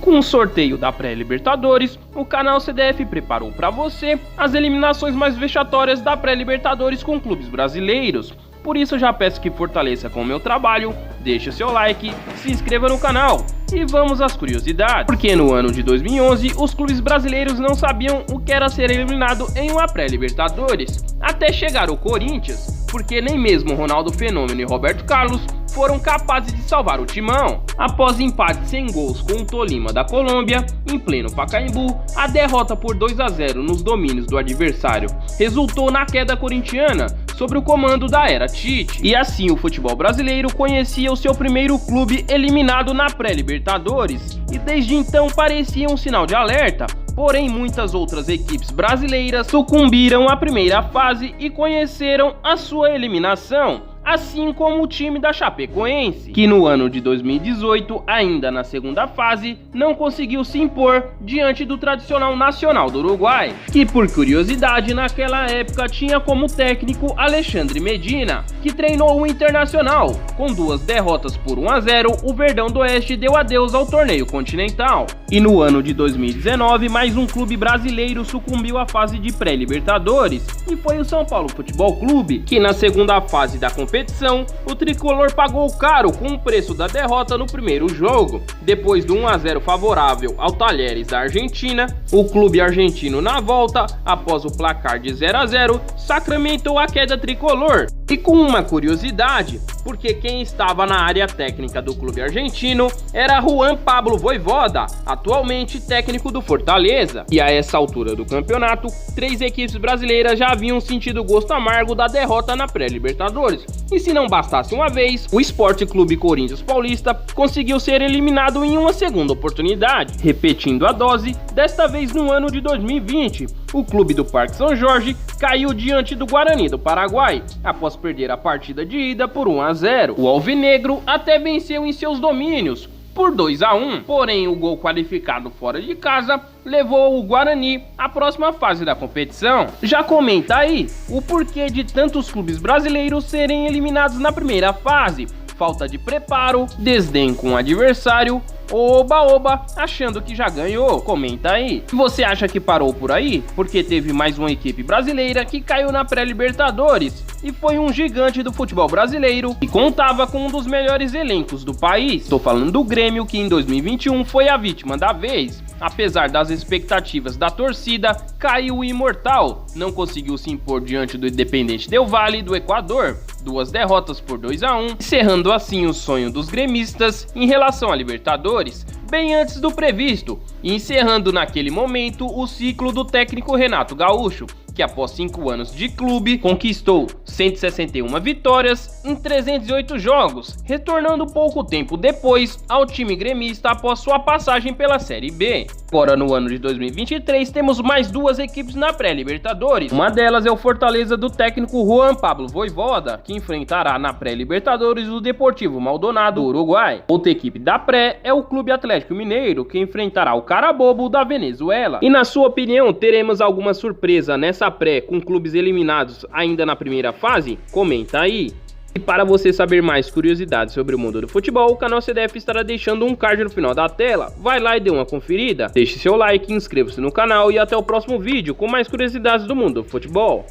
Com o sorteio da pré-Libertadores, o canal CDF preparou para você as eliminações mais vexatórias da pré-Libertadores com clubes brasileiros. Por isso eu já peço que fortaleça com o meu trabalho, deixe o seu like, se inscreva no canal e vamos às curiosidades. Porque no ano de 2011, os clubes brasileiros não sabiam o que era ser eliminado em uma pré-Libertadores, até chegar o Corinthians, porque nem mesmo Ronaldo Fenômeno e Roberto Carlos foram capazes de salvar o timão. Após empate sem gols com o Tolima da Colômbia, em pleno Pacaembu, a derrota por 2-0 nos domínios do adversário resultou na queda corintiana sob o comando da era Tite. E assim o futebol brasileiro conhecia o seu primeiro clube eliminado na pré-Libertadores, e desde então parecia um sinal de alerta. Porém, muitas outras equipes brasileiras sucumbiram à primeira fase e conheceram a sua eliminação, assim como o time da Chapecoense, que no ano de 2018, ainda na segunda fase, não conseguiu se impor diante do tradicional Nacional do Uruguai, que por curiosidade naquela época tinha como técnico Alexandre Medina, que treinou o Internacional. Com 2 derrotas por 1-0, o Verdão do Oeste deu adeus ao torneio continental. E no ano de 2019, mais um clube brasileiro sucumbiu à fase de pré-Libertadores, e foi o São Paulo Futebol Clube, que na segunda fase da competição, o tricolor pagou caro com o preço da derrota no primeiro jogo. Depois do 1-0 favorável ao Talheres da Argentina, o clube argentino na volta, após o placar de 0-0, sacramentou a queda tricolor. E com uma curiosidade, porque quem estava na área técnica do clube argentino era Juan Pablo Vojvoda, atualmente técnico do Fortaleza. E a essa altura do campeonato, 3 equipes brasileiras já haviam sentido o gosto amargo da derrota na pré-Libertadores. E se não bastasse uma vez, o Sport Clube Corinthians Paulista conseguiu ser eliminado em uma segunda oportunidade, repetindo a dose, desta vez no ano de 2020. O clube do Parque São Jorge caiu diante do Guarani do Paraguai, após perder a partida de ida por 1-0. O alvinegro até venceu em seus domínios por 2-1, porém o gol qualificado fora de casa levou o Guarani à próxima fase da competição. Já comenta aí o porquê de tantos clubes brasileiros serem eliminados na primeira fase: falta de preparo, desdém com o adversário, oba-oba, achando que já ganhou. Comenta aí. Você acha que parou por aí? Porque teve mais uma equipe brasileira que caiu na pré-Libertadores, e foi um gigante do futebol brasileiro que contava com um dos melhores elencos do país. Estou falando do Grêmio, que em 2021 foi a vítima da vez. Apesar das expectativas da torcida, caiu o imortal, não conseguiu se impor diante do Independente Del Valle do Equador, 2 derrotas por 2-1, encerrando assim o sonho dos gremistas em relação à Libertadores, bem antes do previsto, e encerrando naquele momento o ciclo do técnico Renato Gaúcho, que após 5 anos de clube, conquistou 161 vitórias em 308 jogos, retornando pouco tempo depois ao time gremista após sua passagem pela Série B. Agora no ano de 2023 temos mais 2 equipes na pré-Libertadores. Uma delas é o Fortaleza do técnico Juan Pablo Vojvoda, que enfrentará na pré-Libertadores o Deportivo Maldonado do Uruguai. Outra equipe da pré é o Clube Atlético Mineiro, que enfrentará o Carabobo da Venezuela. E na sua opinião, teremos alguma surpresa nessa pré com clubes eliminados ainda na primeira fase? Comenta aí. E para você saber mais curiosidades sobre o mundo do futebol, o canal CDF estará deixando um card no final da tela. Vai lá e dê uma conferida. Deixe seu like, inscreva-se no canal e até o próximo vídeo com mais curiosidades do mundo do futebol.